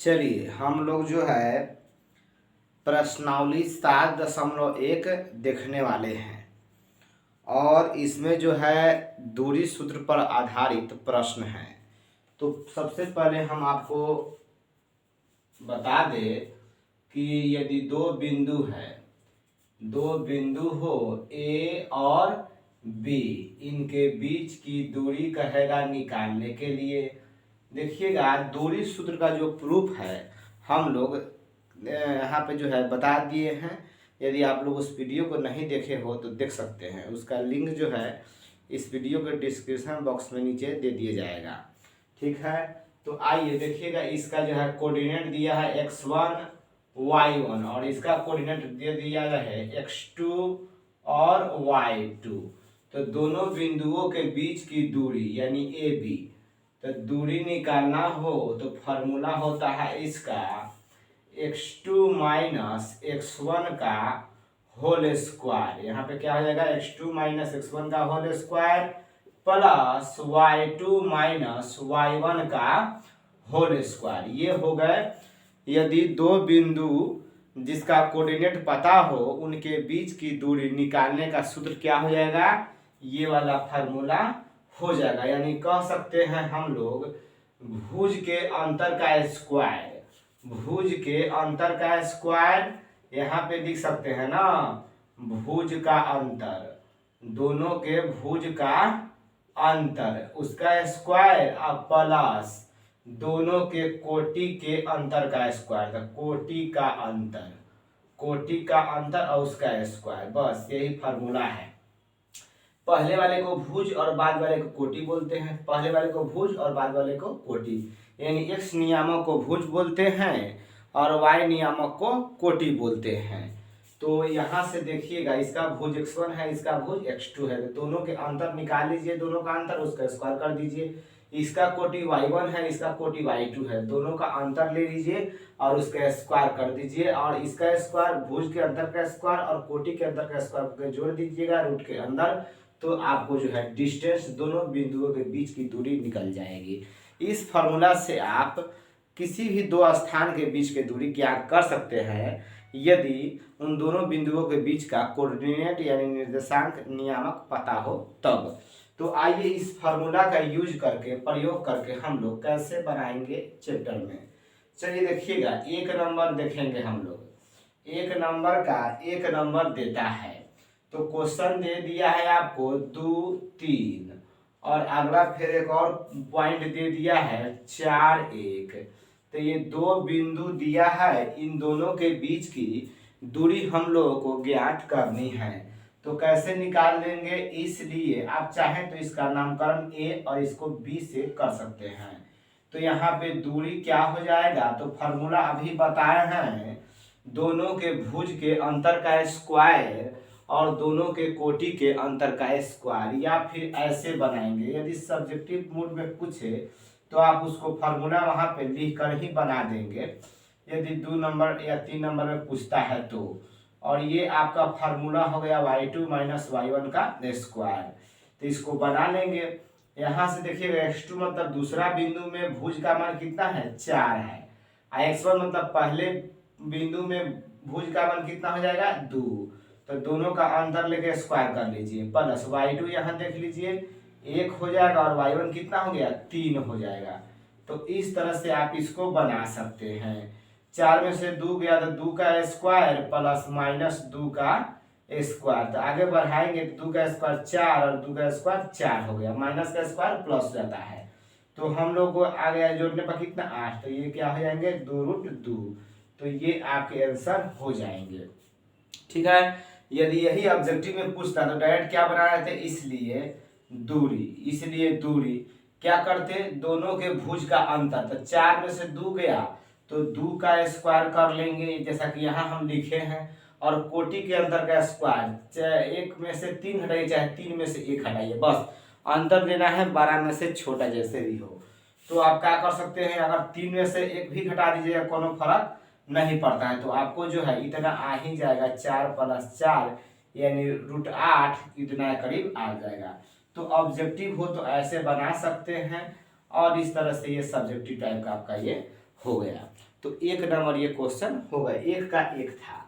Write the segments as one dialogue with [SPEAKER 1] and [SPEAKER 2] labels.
[SPEAKER 1] चलिए हम लोग जो है प्रश्नावली 7.1 देखने वाले हैं और इसमें जो है दूरी सूत्र पर आधारित प्रश्न है। तो सबसे पहले हम आपको बता दें कि यदि दो बिंदु हो ए और बी, इनके बीच की दूरी कहेगा निकालने के लिए। देखिएगा दूरी सूत्र का जो प्रूफ है हम लोग यहाँ पे जो है बता दिए हैं। यदि आप लोग उस वीडियो को नहीं देखे हो तो देख सकते हैं, उसका लिंक जो है इस वीडियो के डिस्क्रिप्शन बॉक्स में नीचे दे दिया जाएगा। ठीक है, तो आइए देखिएगा इसका जो है कोऑर्डिनेट दिया है x1 y1 और इसका कोऑर्डिनेट दे दिया है x2 और y2। तो दोनों बिंदुओं के बीच की दूरी यानी ए बी, तो दूरी निकालना हो तो फॉर्मूला होता है इसका x2 माइनस x1 का होल स्क्वायर। यहाँ पे क्या हो जाएगा x2 माइनस x1 का whole square plus y2 minus y1 का होल स्क्वायर। ये हो गए यदि दो बिंदु जिसका कोऑर्डिनेट पता हो उनके बीच की दूरी निकालने का सूत्र क्या हो जाएगा, ये वाला फार्मूला हो जाएगा। यानी कह सकते हैं हम लोग भुज के अंतर का स्क्वायर, भुज के अंतर का स्क्वायर यहाँ पे लिख सकते हैं ना, भुज का अंतर, दोनों के भुज का अंतर उसका स्क्वायर और प्लस दोनों के कोटि के अंतर का स्क्वायर, तो कोटि का अंतर, कोटि का अंतर और उसका स्क्वायर, बस यही फार्मूला है। पहले वाले को भुज और बाद वाले को कोटि बोलते हैं, पहले वाले को भुज और बाद वाले को कोटि, यानी x नियामक को भुज बोलते हैं और y नियामक को कोटि बोलते हैं। तो यहाँ से देखिएगा इसका भुज x1 है, इसका भुज x2 है, तो दोनों के अंतर निकाल लीजिए, दोनों का अंतर उसका स्क्वायर कर दीजिए। इसका कोटि y1 है, इसका कोटि y2 है, दोनों का अंतर ले लीजिए और उसका स्क्वायर कर दीजिए और इसका स्क्वायर भुज के अंतर का स्क्वायर और कोटि के अंतर का स्क्वायर जोड़ दीजिएगा रूट के अंदर, तो आपको जो है डिस्टेंस दोनों बिंदुओं के बीच की दूरी निकल जाएगी। इस फॉर्मूला से आप किसी भी दो स्थान के बीच की दूरी ज्ञात कर सकते हैं यदि उन दोनों बिंदुओं के बीच का कोऑर्डिनेट यानी निर्देशांक नियामक पता हो तब। तो आइए इस फार्मूला का यूज करके प्रयोग करके हम लोग कैसे बनाएंगे चैप्टर में। चलिए देखिएगा एक नंबर देखेंगे हम लोग, एक नंबर का एक नंबर देता है, तो क्वेश्चन दे दिया है आपको 2 3 और अगला फिर एक और पॉइंट दे दिया है 4 1। तो ये दो बिंदु दिया है, इन दोनों के बीच की दूरी हम लोगों को ज्ञात करनी है। तो कैसे निकाल लेंगे, इसलिए आप चाहें तो इसका नामकरण ए और इसको बी से कर सकते हैं। तो यहाँ पे दूरी क्या हो जाएगा, तो फार्मूला अभी बताए हैं, दोनों के भुज के अंतर का स्क्वायर और दोनों के कोटि के अंतर का स्क्वायर, या फिर ऐसे बनाएंगे। यदि सब्जेक्टिव मूड में पूछे तो आप उसको फार्मूला वहां पे लिख कर ही बना देंगे, यदि 2 नंबर या 3 नंबर में पूछता है तो। और ये आपका फार्मूला हो गया y2 माइनस y1 का स्क्वायर, तो इसको बना लेंगे। यहाँ से देखिएगा x2 मतलब दूसरा बिंदु में भुज का मान कितना है 4 है, x1 मतलब पहले बिंदु में भुज का मान कितना हो जाएगा 2, तो दोनों का अंतर लेके स्क्वायर कर लीजिए प्लस y2 यहाँ देख लीजिए 1 हो जाएगा और y1 कितना हो गया 3 हो जाएगा। तो इस तरह से आप इसको बना सकते हैं। 4 में से 2 गया तो 2 का स्क्वायर प्लस माइनस 2 का स्क्वायर, तो आगे बढ़ाएंगे तो 2 का स्क्वायर 4 और 2 का स्क्वायर 4 हो गया, माइनस का स्क्वायर प्लस हो जाता है। तो हम लोग को आ गया जोड़ने पर कितना 8, तो ये क्या हो जाएंगे 2√2, तो ये आपके आंसर हो जाएंगे। ठीक है, यदि यही ऑब्जेक्टिव में पूछता तो डायरेक्ट क्या बना रहे थे, इसलिए दूरी क्या करते, दोनों के भुज का अंतर, तो 4 में से 2 गया तो 2 का स्क्वायर कर लेंगे जैसा कि यहाँ हम लिखे हैं, और कोटि के अंतर का स्क्वायर, चाहे 1 में से 3 हटाइए चाहे 3 में से 1 हटाइए, बस अंतर लेना है 12 में से छोटा जैसे भी हो। तो आप क्या कर सकते हैं, अगर 3 में से 1 भी घटा दीजिएगा कोनो फर्क नहीं पड़ता है, तो आपको जो है इतना आ ही जाएगा 4 + 4 यानी √8 इतना करीब आ जाएगा। तो ऑब्जेक्टिव हो तो ऐसे बना सकते हैं और इस तरह से ये सब्जेक्टिव टाइप का आपका ये हो गया। तो तो 1 नंबर ये क्वेश्चन हो गया, 1 का 1 था।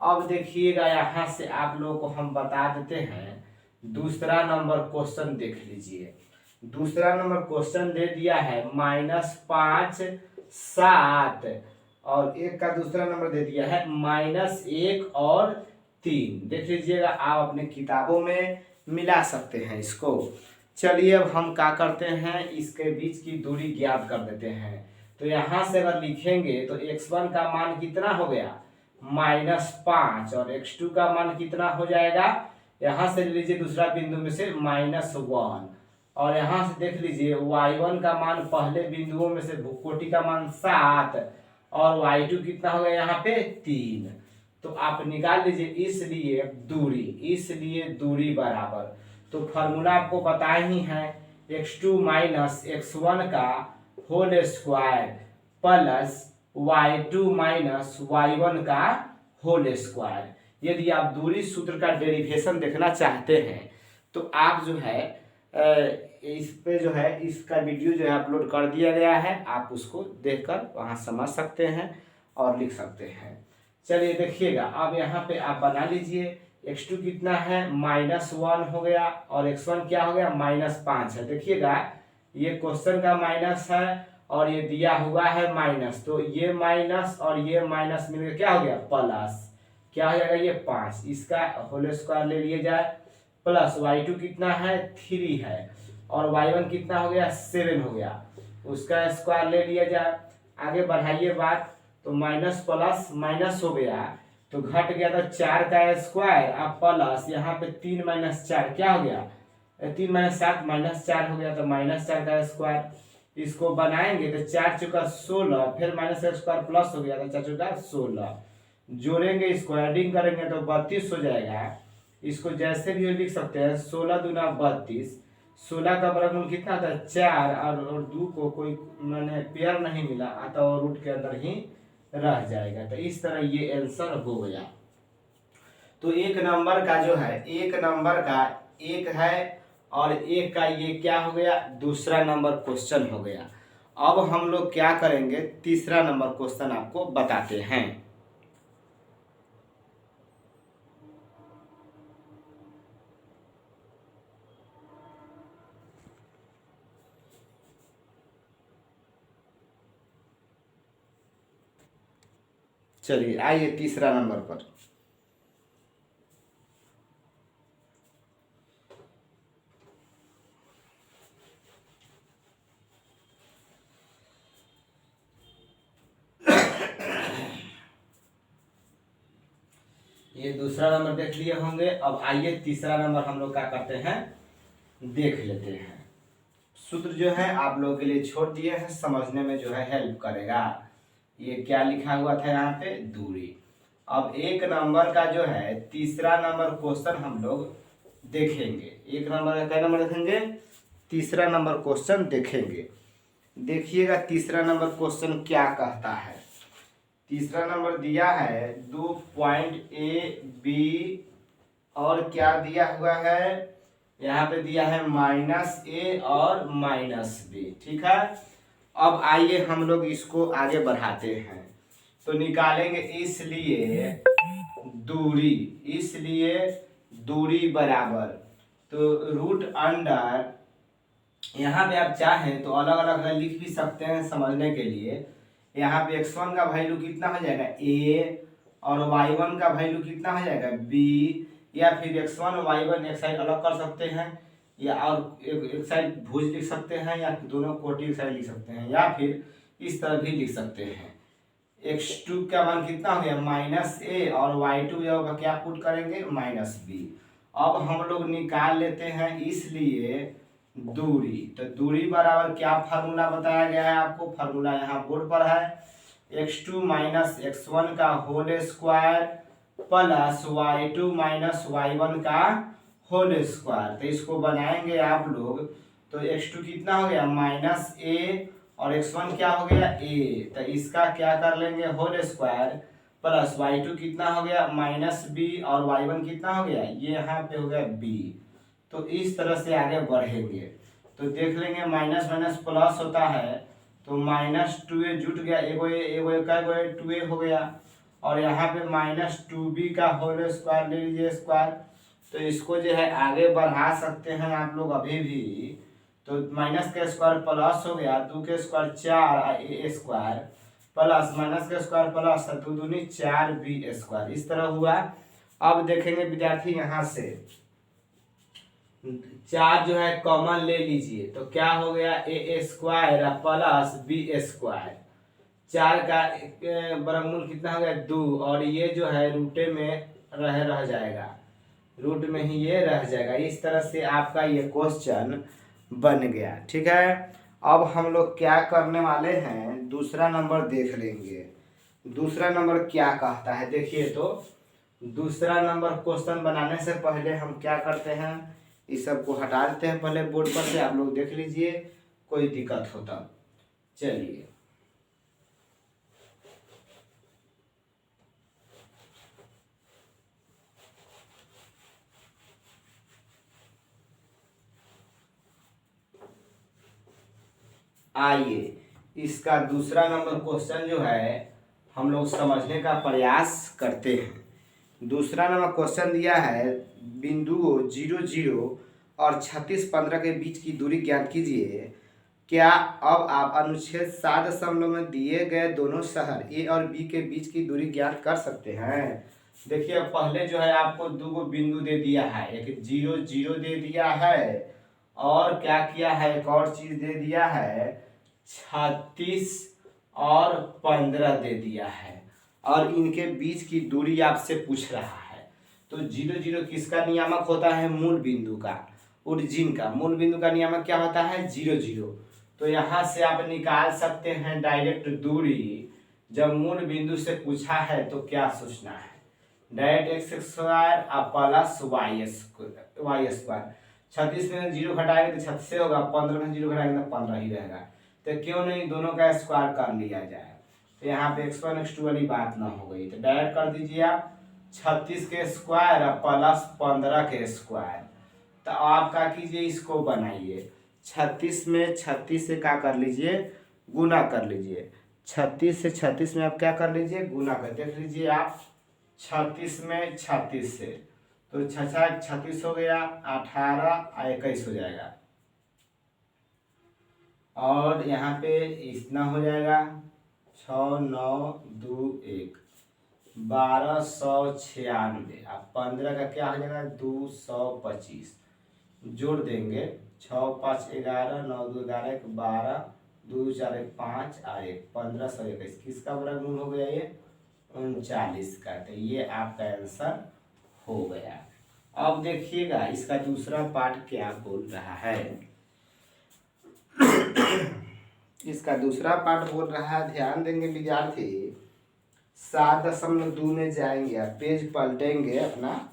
[SPEAKER 1] अब देखिएगा यहाँ से आप लोगों को हम बता देते हैं, दूसरा नंबर क्वेश्चन देख लीजिए। दूसरा नंबर क्वेश्चन दे दिया है -5 7, और 1 का दूसरा नंबर दे दिया है -1 और 3। देख लीजिएगा, आप अपने किताबों में मिला सकते हैं इसको। चलिए अब हम क्या करते हैं, इसके बीच की दूरी ज्ञात कर देते हैं। तो यहाँ से अगर लिखेंगे तो x1 का मान कितना हो गया -5, और x2 का मान कितना हो जाएगा, यहाँ से लीजिए दूसरा बिंदु में से -1, और यहाँ से देख लीजिए y1 का मान पहले बिंदुओं में से कोटि का मान 7, और y2 कितना हो गया यहाँ पे 3। तो आप निकाल लीजिए, इसलिए दूरी बराबर, तो फार्मूला आपको बताया ही है, x2 माइनस x1 का whole square plus y2 minus y1 का होल स्क्वायर। यदि आप दूरी सूत्र का डेरिवेशन देखना चाहते हैं तो आप जो है इस पे जो है इसका वीडियो जो है अपलोड कर दिया गया है, आप उसको देखकर वहाँ समझ सकते हैं और लिख सकते हैं। चलिए देखिएगा, अब यहाँ पे आप बना लीजिए, x2 कितना है -1 हो गया, और x1 क्या हो गया -5 है। देखिएगा ये क्वेश्चन का माइनस है और ये दिया हुआ है माइनस, तो ये माइनस और ये माइनस मिलकर क्या हो गया प्लस, क्या हो जाएगा ये 5, इसका होल स्क्वायर ले लिया जाए, प्लस y2 कितना है 3 है, और y1 कितना हो गया 7 हो गया, उसका स्क्वायर ले लिया जाए। आगे बढ़ाइए बात, तो माइनस प्लस माइनस हो गया तो घट गया, तो 4 का स्क्वायर, अब प्लस यहाँ पे 3 माइनस 4 क्या हो गया 3 माइनस 7 -4 हो गया, तो -4 का स्क्वायर। इसको बनाएंगे तो 4 चौका 16, फिर माइनस का स्क्वायर प्लस हो गया तो 4 चौका 16, जोड़ेंगे इसको एडिंग करेंगे तो 32 हो जाएगा। इसको जैसे भी लिख सकते हैं, 16 दूना 32, 16 का वर्गमूल कितना था 4, और 2 को कोई मैंने पेयर नहीं मिला तो रूट के अंदर ही रह जाएगा। तो इस तरह ये आंसर हो गया। तो एक नंबर का जो है, एक नंबर का 1 है, और 1 का ये क्या हो गया दूसरा नंबर क्वेश्चन हो गया। अब हम लोग क्या करेंगे, तीसरा नंबर क्वेश्चन आपको बताते हैं। चलिए आइए तीसरा नंबर पर। ये दूसरा नंबर देख लिए होंगे। अब आइए तीसरा नंबर हम लोग क्या करते हैं देख लेते हैं। सूत्र जो है आप लोगों के लिए छोड़ दिए हैं, समझने में जो है हेल्प करेगा। ये क्या लिखा हुआ था यहाँ पे दूरी। अब एक नंबर का जो है तीसरा नंबर क्वेश्चन हम लोग देखेंगे। एक नंबर का क्या नंबर देखेंगे, तीसरा नंबर क्वेश्चन देखेंगे। देखिएगा तीसरा नंबर क्वेश्चन क्या कहता है। तीसरा नंबर दिया है 2 पॉइंट ए बी, और क्या दिया हुआ है यहाँ पे दिया है -a और -b, ठीक है। अब आइए हम लोग इसको आगे बढ़ाते हैं, तो निकालेंगे इसलिए दूरी बराबर, तो रूट अंडर, यहाँ पे आप चाहें तो अलग अलग लिख भी सकते हैं समझने के लिए। यहाँ पे x1 का वैल्यू कितना हो जाएगा a, और y1 का वैल्यू कितना हो जाएगा b, या फिर x1 y1 एक साइड अलग कर सकते हैं, या और एक साइड भुज लिख सकते हैं, या दोनों कोटि एक साइड लिख सकते हैं, या फिर इस तरह भी लिख सकते हैं। x2 का मान कितना हो गया -a, और y2 जो क्या पुट करेंगे -b। अब हम लोग निकाल लेते हैं इसलिए दूरी। तो दूरी बराबर क्या फार्मूला बताया गया है आपको, फार्मूला यहाँ बोर्ड पर है, x2 माइनस x1 का whole square plus y2 minus y1 का होल स्क्वायर। तो इसको बनाएंगे आप लोग, तो x2 कितना हो गया -a, और x1 क्या हो गया a, तो इसका क्या कर लेंगे होल स्क्वायर, प्लस y2 कितना हो गया -b, और y1 कितना हो गया ये यहाँ पे हो गया b। तो इस तरह से आगे बढ़ेंगे तो देख लेंगे माइनस माइनस प्लस होता है, तो -2a जुट गया, एगो क्या गो 2a हो गया। और यहाँ पे -2b का होल स्क्वायर ले लीजिए स्क्वायर। तो इसको जो है आगे बढ़ा सकते हैं आप लोग अभी भी। तो माइनस का स्क्वायर प्लस हो गया, 2 के square 4 a square plus minus का स्क्वायर प्लस 2 दूनी 4b स्क्वायर, इस तरह हुआ। अब देखेंगे विद्यार्थी यहाँ से 4 जो है कॉमन ले लीजिए, तो क्या हो गया a square plus b square. 4 का वर्गमूल कितना हो गया 2, और ये जो है रूटे में रह जाएगा, रूट में ही ये रह जाएगा। इस तरह से आपका ये क्वेश्चन बन गया। ठीक है, अब हम लोग क्या करने वाले हैं, दूसरा नंबर देख लेंगे। दूसरा नंबर क्या कहता है देखिए। तो दूसरा नंबर क्वेश्चन बनाने से पहले हम क्या करते हैं, इस सब को हटा देते हैं पहले बोर्ड पर से, आप लोग देख लीजिए कोई दिक्कत होता। चलिए आइए इसका दूसरा नंबर क्वेश्चन जो है हम लोग समझने का प्रयास करते हैं। दूसरा नंबर क्वेश्चन दिया है, बिंदुओं 0 0 और 36 15 के बीच की दूरी ज्ञात कीजिए। क्या अब आप अनुच्छेद 7 में दिए गए दोनों शहर ए और बी के बीच की दूरी ज्ञात कर सकते हैं। देखिए पहले जो है आपको दो बिंदु दे दिया है, एक 0 0 दे दिया है, और क्या किया है एक और चीज दे दिया है 36 और 15 दे दिया है, और इनके बीच की दूरी आपसे पूछ रहा है। तो 0 0 किसका नियामक होता है, मूल बिंदु का, ओरिजिन का। मूल बिंदु का नियामक क्या होता है 0 0। तो यहाँ से आप निकाल सकते हैं डायरेक्ट दूरी। जब मूल बिंदु से पूछा है तो क्या सोचना है, direct X square plus Y square. 36 में 0 घटाएंगे तो 36 होगा, 15 में 0 घटाएंगे तो 15 ही रहेगा। तो क्यों नहीं दोनों का स्क्वायर कर लिया जाए। तो यहाँ पे x1 x2 वाली बात ना हो गई, तो डायरेक्ट कर दीजिए आप 36 के स्क्वायर प्लस 15 के स्क्वायर। तो आप क्या कीजिए, इसको बनाइए 36 में 36 से क्या कर लीजिए, गुना कर लीजिए। 36 से 36 में आप क्या कर लीजिए, गुना कर। देख लीजिए आप 36 में 36 से, तो 36 हो गया, 18 21 हो जाएगा, और यहाँ पे इतना हो जाएगा 6 9 2 1 1296। अब 15 का क्या हो जाएगा 225, जोड़ देंगे 6 5 11 9 2 11 12 2 4 1 5 और 1 1521। किसका वर्गमूल हो गया ये 39 का। तो ये आपका आंसर हो गया। अब देखिएगा इसका दूसरा पार्ट क्या बोल रहा है। इसका दूसरा पार्ट बोल रहा है, ध्यान देंगे विद्यार्थी, 7.2 में जाएंगे, पेज पलटेंगे अपना,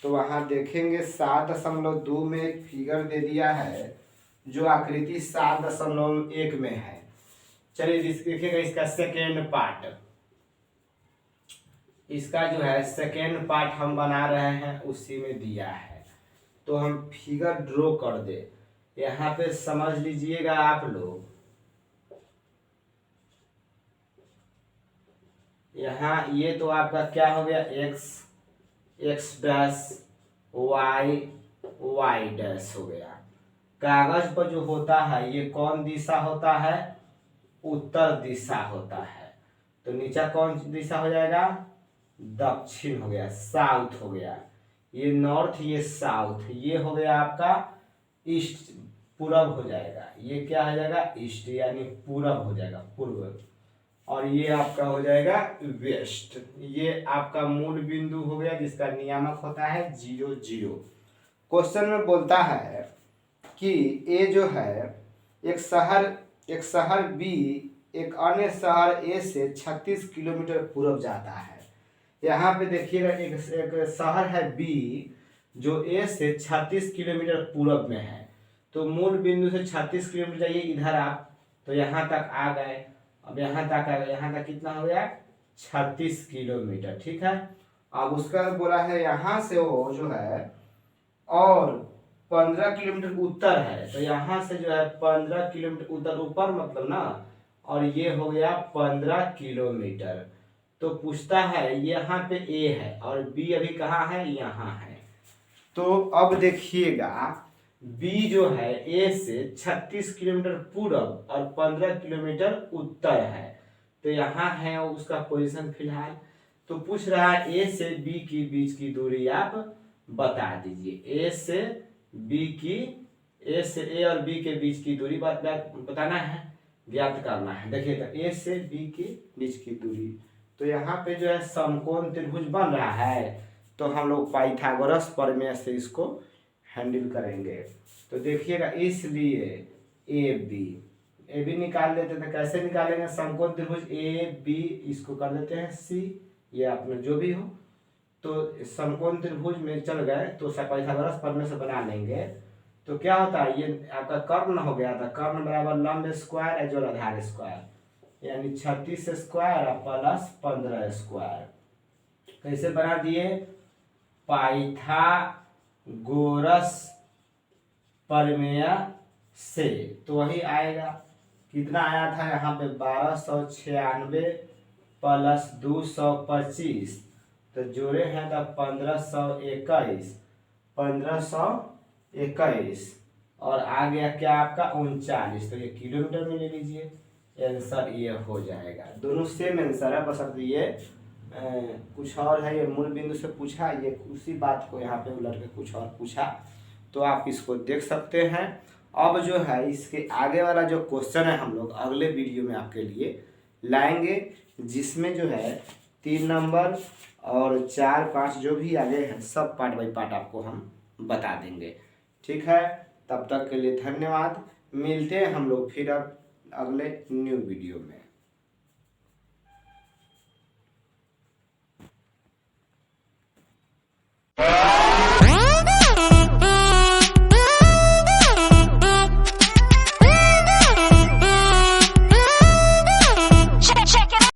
[SPEAKER 1] तो वहाँ देखेंगे 7.2 में एक फिगर दे दिया है जो आकृति 7.1 में है। चलिए देखिएगा इसका सेकेंड पार्ट, इसका जो है सेकेंड पार्ट हम बना रहे हैं, उसी में दिया है। तो हम फिगर ड्रॉ कर दे, यहाँ पे समझ लीजिएगा आप लोग। यहाँ ये तो आपका क्या हो गया एक्स डैश वाई डैश हो गया। कागज पर जो होता है ये कौन दिशा होता है, उत्तर दिशा होता है। तो नीचे कौन दिशा हो जाएगा, दक्षिण हो गया, साउथ हो गया। ये नॉर्थ, ये साउथ, ये हो गया आपका ईस्ट, पूरब हो जाएगा। ये क्या हो जाएगा ईस्ट, यानी पूरब हो जाएगा, पूर्व। और ये आपका हो जाएगा वेस्ट। ये आपका मूल बिंदु हो गया जिसका नियामक होता है 0 0। क्वेश्चन में बोलता है कि ए जो है एक शहर बी एक अन्य शहर ए से 36 किलोमीटर पूर्व जाता है। यहाँ पे देखिएगा एक शहर है बी जो ए से 36 किलोमीटर पूर्व में है। तो मूल बिंदु से 36 किलोमीटर जाइए इधर आप, तो यहाँ तक आ गए। अब यहाँ तक आ गए, यहाँ तक कितना हो गया 36 किलोमीटर। ठीक है, अब उसका बोला है यहाँ से वो जो है और 15 किलोमीटर उत्तर है, तो यहाँ से जो है 15 किलोमीटर उत्तर ऊपर, मतलब ना और ये हो गया 15 किलोमीटर। तो पूछता है यहाँ पे ए है और बी अभी कहाँ है, यहाँ है। तो अब देखिएगा बी जो है ए से 36 किलोमीटर पूरब और 15 किलोमीटर उत्तर है। तो यहाँ है उसका पोजीशन फिलहाल। तो पूछ रहा है ए से बी की बीच की दूरी आप बता दीजिए। ए से ए और बी के बीच की दूरी बताना है, ज्ञात करना है। देखिए तो ए से बी के बीच की दूरी, तो यहाँ पे जो है समकोण त्रिभुज बन रहा है। तो हम लोग पाइथागोरस प्रमेय से इसको हैंडल करेंगे। तो देखिएगा इसलिए ए बी निकाल लेते थे। कैसे निकालेंगे, समकोण त्रिभुज ए बी, इसको कर लेते हैं सी, ये अपना जो भी हो। तो समकोण त्रिभुज में चल गए तो पाइथागोरस प्रमेय से बना लेंगे। तो क्या होता है, ये आपका कर्ण हो गया था, कर्ण बराबर लंब स्क्वायर जो आधार स्क्वायर, यानी 36 स्क्वायर प्लस 15 स्क्वायर। कैसे बना दिए, पाइथागोरस प्रमेय से। तो वही आएगा, कितना आया था यहाँ पे 1296 प्लस 225, तो जोड़े हैं तो 1521 और आ गया क्या आपका 39। तो ये किलोमीटर में ले लीजिए, आंसर ये हो जाएगा। दोनों सेम आंसर है, बस अब ये कुछ और है, ये मूल बिंदु से पूछा, ये उसी बात को यहाँ पे उलट के कुछ और पूछा। तो आप इसको देख सकते हैं। अब जो है इसके आगे वाला जो क्वेश्चन है हम लोग अगले वीडियो में आपके लिए लाएंगे, जिसमें जो है 3 नंबर और 4, 5 जो भी आगे हैं सब पार्ट बाई पार्ट आपको हम बता देंगे। ठीक है, तब तक के लिए धन्यवाद। मिलते हैं हम लोग फिर अब अगले न्यू वीडियो में।